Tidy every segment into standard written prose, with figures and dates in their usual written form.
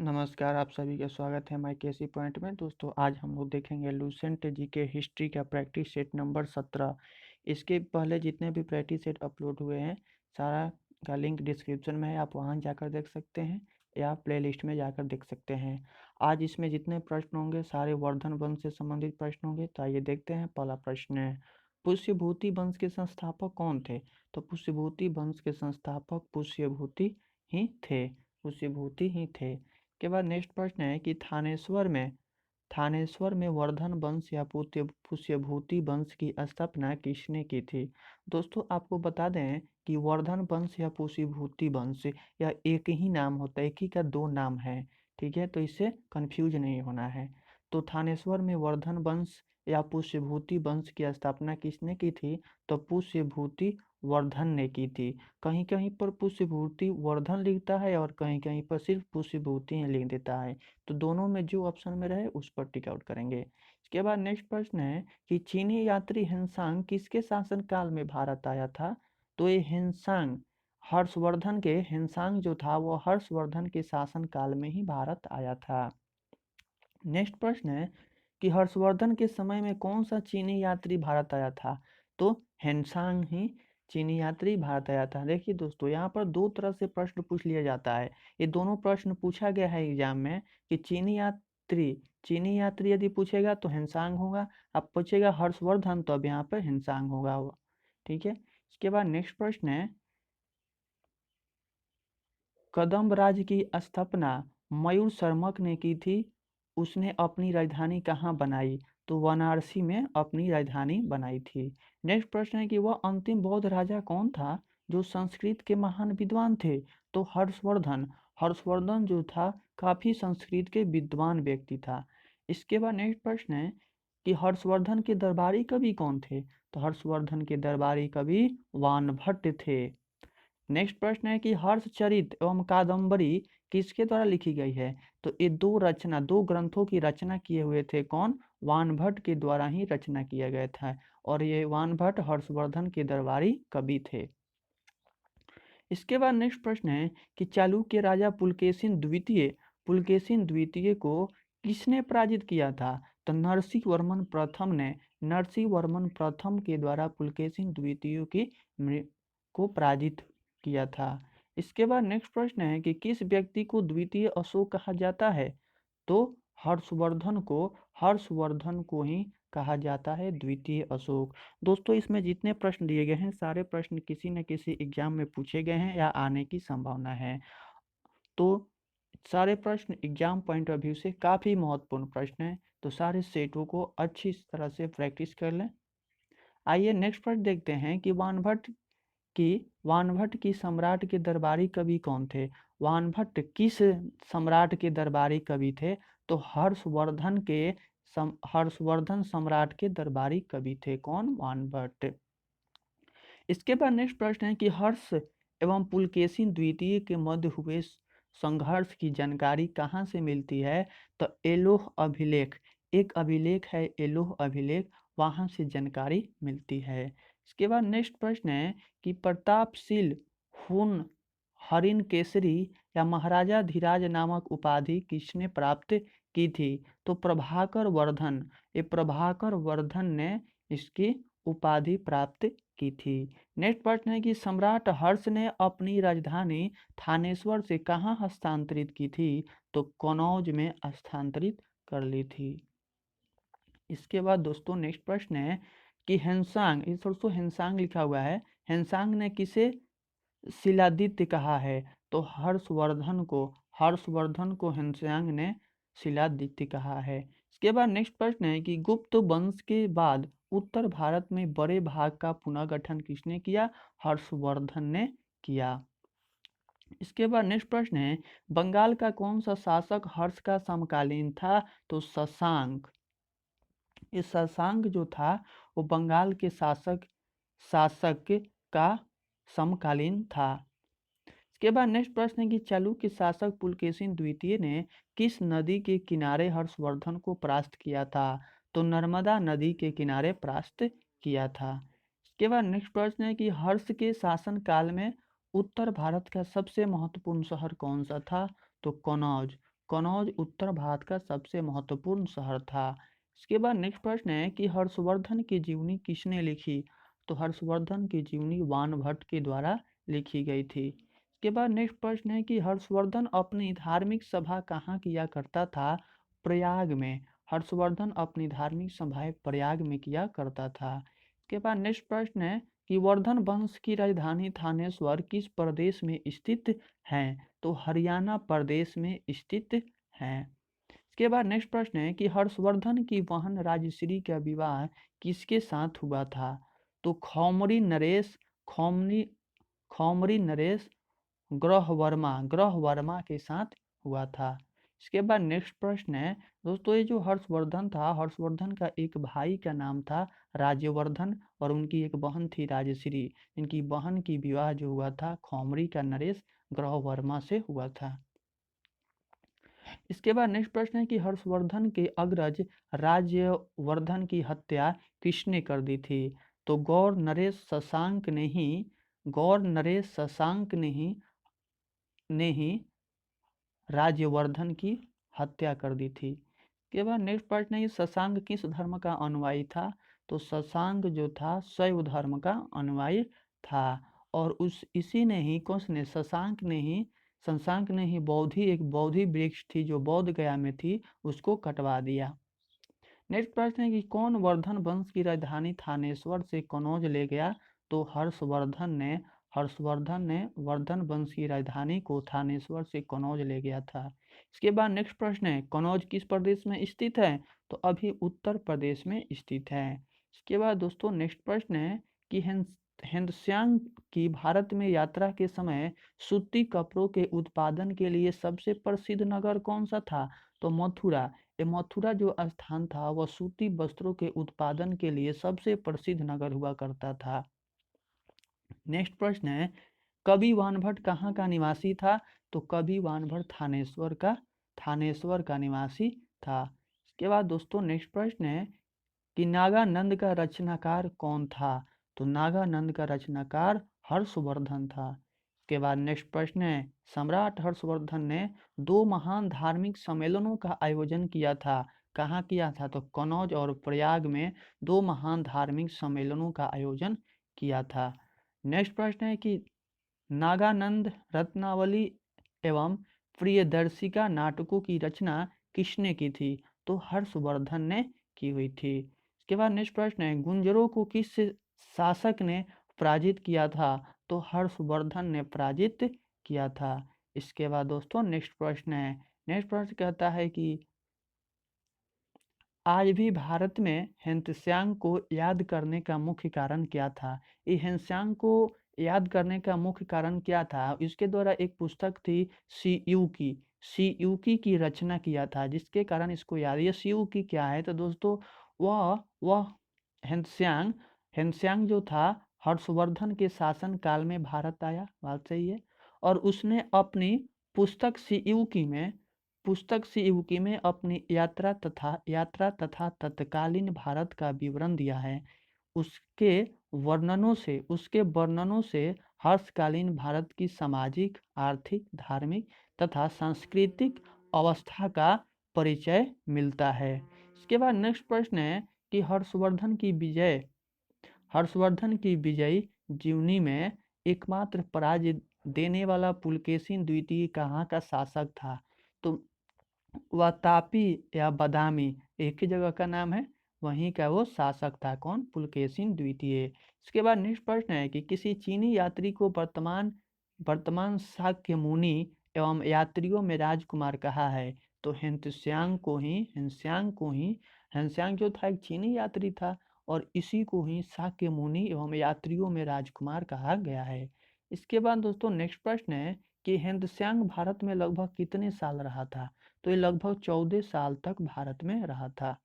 नमस्कार, आप सभी का स्वागत है माई केसी पॉइंट में। दोस्तों, आज हम लोग देखेंगे लूसेंट जी के हिस्ट्री का प्रैक्टिस सेट नंबर 17। इसके पहले जितने भी प्रैक्टिस सेट अपलोड हुए हैं, सारा का लिंक डिस्क्रिप्शन में है, आप वहां जाकर देख सकते हैं या प्लेलिस्ट में जाकर देख सकते हैं। आज इसमें जितने प्रश्न होंगे सारे वर्धन वंश से संबंधित प्रश्न होंगे। तो आइए देखते हैं। पहला प्रश्न है, पुष्यभूति वंश के संस्थापक कौन थे? तो पुष्यभूति वंश के संस्थापक पुष्यभूति ही थे। पुष्यभूति ही थे। के बाद नेक्स्ट प्रश्न है कि थानेश्वर में वर्धन वंश या पुष्यभूति वंश की स्थापना किसने की थी? दोस्तों, आपको बता दें कि वर्धन वंश या पुष्यभूति वंश या एक ही नाम होता है, एक ही का दो नाम है। ठीक है, तो इससे कंफ्यूज नहीं होना है। तो थानेश्वर में वर्धन वंश या पुष्यभूति वंश की स्थापना किसने की थी? तो पुष्यभूति वर्धन ने की थी। कहीं कहीं पर पुष्यभूति वर्धन लिखता है और कहीं कहीं पर सिर्फ पुष्यभूति ही लिख देता है। तो दोनों में जो ऑप्शन में रहे उस पर टिक आउट करेंगे। इसके बाद नेक्स्ट प्रश्न है कि चीनी यात्री हेनसांग किसके शासनकाल में भारत आया था? तो ये हेनसांग हर्षवर्धन के हेनसांग जो था वो हर्षवर्धन के शासनकाल में ही भारत आया था। नेक्स्ट प्रश्न है कि हर्षवर्धन के समय में कौन सा चीनी यात्री भारत आया था? तो हेनसांग ही चीनी यात्री भारत आया था। देखिए दोस्तों, यहाँ पर दो तरह से प्रश्न पूछ लिया जाता है। ये दोनों प्रश्न पूछा गया है एग्जाम में कि चीनी यात्री यदि पूछेगा तो हेनसांग होगा, अब पूछेगा हर्षवर्धन तो अब यहाँ पर हेनसांग होगा। ठीक है। इसके बाद नेक्स्ट प्रश्न है, कदम्ब राज्य की स्थापना मयूर शर्मक ने की थी। उसने अपनी राजधानी कहाँ बनाई? तो वाराणसी में अपनी राजधानी बनाई थी। नेक्स्ट प्रश्न है कि वह अंतिम बौद्ध राजा कौन था जो संस्कृत के महान विद्वान थे? तो हर्षवर्धन। हर्षवर्धन जो था काफी संस्कृत के विद्वान व्यक्ति था। इसके बाद नेक्स्ट प्रश्न है कि हर्षवर्धन के दरबारी कवि कौन थे? तो हर्षवर्धन के दरबारी कवि वानभट्ट थे। नेक्स्ट प्रश्न है कि हर्षचरित एवं कादम्बरी किसके द्वारा लिखी गई है? तो ये दो ग्रंथों की रचना किए हुए थे कौन? वानभट्ट के द्वारा ही रचना किया गया था। और ये वानभट्ट हर्षवर्धन के दरबारी कवि थे। इसके बाद नेक्स्ट प्रश्न है कि चालुक्य राजा पुलकेशिन द्वितीय को किसने पराजित किया था? तो नरसिंह वर्मन प्रथम के द्वारा पुलकेशिन द्वितीय को पराजित किया था। इसके बाद नेक्स्ट प्रश्न है कि किस व्यक्ति को द्वितीय अशोक कहा जाता है? तो हर्षवर्धन को ही कहा जाता है द्वितीय अशोक। दोस्तों, इसमें जितने प्रश्न दिए गए हैं सारे प्रश्न किसी न किसी एग्जाम में पूछे गए हैं या आने की संभावना है। तो सारे प्रश्न एग्जाम पॉइंट ऑफ व्यू से काफ़ी महत्वपूर्ण प्रश्न हैं। तो सारे सेटों को अच्छी तरह से प्रैक्टिस कर लें। आइए नेक्स्ट प्रश्न देखते हैं कि वानभट्ट की सम्राट के दरबारी कवि कौन थे? वानभट्ट किस सम्राट के दरबारी कवि थे? तो हर्षवर्धन सम्राट के दरबारी कवि थे कौन? वानभट्ट। इसके बाद नेक्स्ट प्रश्न है कि हर्ष एवं पुलकेशिन द्वितीय के मध्य हुए संघर्ष की जानकारी कहाँ से मिलती है? तो एलोह अभिलेख, एक अभिलेख है एलोह अभिलेख, वहां से जानकारी मिलती है। इसके बाद नेक्स्ट प्रश्न है कि प्रतापशील हुन हरिन केसरी या महाराजा धीराज नामक उपाधि किसने प्राप्त की थी? तो प्रभाकर वर्धन ने इसकी उपाधि प्राप्त की थी। नेक्स्ट प्रश्न है कि सम्राट हर्ष ने अपनी राजधानी थानेश्वर से कहाँ हस्तांतरित की थी? तो कनौज में हस्तांतरित कर ली थी। इसके बाद दोस्तों नेक्स्ट प्रश्न है कि हेनसांग, इस दोस्तों हेनसांग लिखा हुआ है, हेनसांग ने किसे शिलादित्य कहा है? तो हर्षवर्धन को हेनसांग ने शिलादित्य कहा है। इसके बाद नेक्स्ट प्रश्न है कि गुप्त वंश के बाद उत्तर भारत में बड़े भाग का पुनर्गठन किसने किया? हर्षवर्धन ने किया। इसके बाद नेक्स्ट प्रश्न है बंगाल का कौन सा शासक हर्ष का समकालीन था? तो शशांक। ये शशांक जो था वो बंगाल के शासक का समकालीन था। इसके बाद नेक्स्ट प्रश्न है कि चालुक्य शासक पुलकेशिन द्वितीय ने किस नदी के किनारे हर्षवर्धन को परास्त किया था? तो नर्मदा नदी के किनारे परास्त किया था। इसके बाद नेक्स्ट प्रश्न है कि हर्ष के शासन काल में उत्तर भारत का सबसे महत्वपूर्ण शहर कौन सा था? तो कनौज। कनौज उत्तर भारत का सबसे महत्वपूर्ण शहर था। इसके बाद नेक्स्ट प्रश्न है कि हर्षवर्धन की जीवनी किसने लिखी? तो हर्षवर्धन की जीवनी वानभट्ट के द्वारा लिखी गई थी। इसके बाद नेक्स्ट प्रश्न है कि हर्षवर्धन अपनी धार्मिक सभा कहाँ किया करता था? प्रयाग में। हर्षवर्धन अपनी धार्मिक सभाएं प्रयाग में किया करता था। इसके बाद नेक्स्ट प्रश्न है कि वर्धन वंश की राजधानी थानेश्वर किस प्रदेश में स्थित है? तो हरियाणा प्रदेश में स्थित है। इसके बाद नेक्स्ट प्रश्न है कि हर्षवर्धन की बहन राजश्री का विवाह किसके साथ हुआ था? तो खौमरी नरेश ग्रहवर्मा के साथ हुआ था। इसके बाद नेक्स्ट प्रश्न है दोस्तों, ये जो हर्षवर्धन था, हर्षवर्धन का एक भाई का नाम था राज्यवर्धन और उनकी एक बहन थी राजश्री। इनकी बहन की विवाह जो हुआ था खौमरी का नरेश ग्रहवर्मा से हुआ था। इसके बाद नेक्स्ट प्रश्न है कि हर्षवर्धन के अग्रज राज्यवर्धन की हत्या किसने कर दी थी? तो गौर नरेश शशांक ने ही राज्यवर्धन की हत्या कर दी थी। के बाद नेक्स्ट प्रश्न है शशांक किस धर्म का अनुयायी था? तो शशांक जो था शैव धर्म का अनुयायी था और उस इसी ने ही कौन ने शशांक ने ही एक बौद्धि वृक्ष थी जो बौद्ध गया में थी उसको कटवा दिया। नेक्स्ट प्रश्न है कि कौन वर्धन वंश की राजधानी थानेश्वर से कनौज ले गया? तो हर्षवर्धन ने वर्धन वंश की राजधानी को थानेश्वर से कनौज ले गया था। इसके बाद नेक्स्ट प्रश्न है कनौज किस प्रदेश में स्थित है? तो अभी उत्तर प्रदेश में स्थित है। इसके बाद दोस्तों नेक्स्ट प्रश्न है कि हेनत्सांग की भारत में यात्रा के समय सूती कपड़ों के उत्पादन के लिए सबसे प्रसिद्ध नगर कौन सा था? तो मथुरा। ये मथुरा जो स्थान था वह सूती वस्त्रों के उत्पादन के लिए सबसे प्रसिद्ध नगर हुआ करता था। नेक्स्ट प्रश्न है कवि वानभट्ट कहाँ का निवासी था? तो कवि वानभट्ट थानेश्वर का निवासी था। इसके बाद दोस्तों नेक्स्ट प्रश्न है कि नागानंद का रचनाकार कौन था? तो नागानंद का रचनाकार हर्षवर्धन था। इसके बाद नेक्स्ट प्रश्न है सम्राट हर्षवर्धन ने दो महान धार्मिक सम्मेलनों का आयोजन किया था। कहाँ किया था? तो कनौज और प्रयाग में दो महान धार्मिक सम्मेलनों का आयोजन किया था। नेक्स्ट प्रश्न है कि नागानंद रत्नावली एवं प्रियदर्शिका नाटकों की रचना किसने की थी? तो हर्षवर्धन ने की हुई थी। इसके बाद नेक्स्ट प्रश्न है गुंजरों को किस शासक ने पराजित किया था? तो हर्षवर्धन ने पराजित किया था। इसके बाद दोस्तों नेक्स्ट प्रश्न कहता है कि आज भी भारत में हेनत्सांग को याद करने का मुख्य कारण क्या था? ये हेनत्सांग को याद करने का मुख्य कारण क्या था? इसके द्वारा एक पुस्तक थी सी यू की रचना किया था जिसके कारण इसको याद। ये सी यू की क्या है? तो दोस्तों वह हेनत्सांग हेनत्सांग जो था हर्षवर्धन के शासन काल में भारत आया, बात सही है, और उसने अपनी पुस्तक सी यू की में अपनी यात्रा तथा तत्कालीन भारत का विवरण दिया है। उसके वर्णनों से हर्षकालीन भारत की सामाजिक, आर्थिक, धार्मिक तथा सांस्कृतिक अवस्था का परिचय मिलता है। इसके बाद नेक्स्ट प्रश्न है कि हर्षवर्धन की विजयी जीवनी में एकमात्र पराजय देने वाला पुलकेशिन द्वितीय कहाँ का शासक था? तो वह तापी या बदामी एक ही जगह का नाम है, वहीं का वो शासक था। कौन? पुलकेशिन द्वितीय। इसके बाद नेक्स्ट प्रश्न है कि किसी चीनी यात्री को वर्तमान शाक्य मुनि एवं यात्रियों में राजकुमार कहा है? तो हेनत्सांग जो था एक चीनी यात्री था और इसी को ही शाक्य मुनि एवं यात्रियों में राजकुमार कहा गया है। इसके बाद दोस्तों नेक्स्ट प्रश्न है कि हेनत्सांग भारत में लगभग कितने साल रहा था? तो ये लगभग 14 साल तक भारत में रहा था।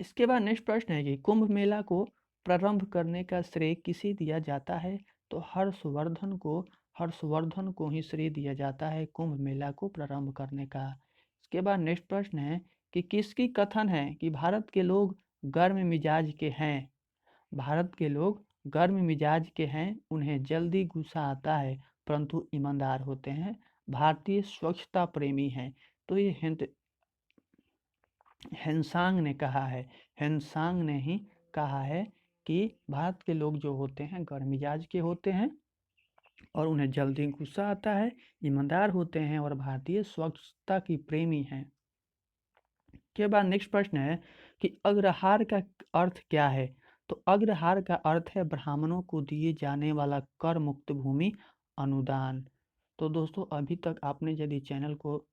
इसके बाद नेक्स्ट प्रश्न है कि कुंभ मेला को प्रारंभ करने का श्रेय किसे दिया जाता है? तो हर्षवर्धन को ही श्रेय दिया जाता है कुंभ मेला को प्रारंभ करने का। इसके बाद नेक्स्ट प्रश्न है कि किसकी कथन है कि भारत के लोग गर्म मिजाज के हैं, उन्हें जल्दी गुस्सा आता है परंतु ईमानदार होते हैं। भारतीय स्वच्छता प्रेमी हैं। तो ये हेनसांग ने कहा है, हेनसांग ने ही कहा है कि भारत के लोग जो होते हैं गर्म मिजाज के होते हैं और उन्हें जल्दी गुस्सा आता है, ईमानदार होते हैं और भारतीय स्वच्छता की प्रेमी हैं। के बाद नेक्स्ट प्रश्न है कि अग्रहार का अर्थ क्या है? तो अग्रहार का अर्थ है ब्राह्मणों को दिए जाने वाला कर मुक्त भूमि अनुदान। तो दोस्तों अभी तक आपने यदि चैनल को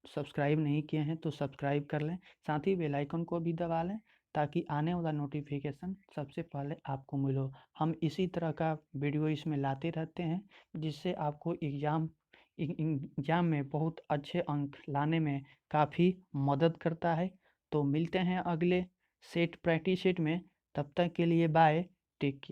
सब्सक्राइब नहीं किए हैं तो सब्सक्राइब कर लें, साथ ही बेल आइकन को भी दबा लें ताकि आने वाला नोटिफिकेशन सबसे पहले आपको मिलो। हम इसी तरह का वीडियो इसमें लाते रहते हैं जिससे आपको एग्जाम में बहुत अच्छे अंक लाने में काफ़ी मदद करता है। तो मिलते हैं अगले सेट प्रैक्टिस सेट में, तब तक के लिए बाय, टेक केयर।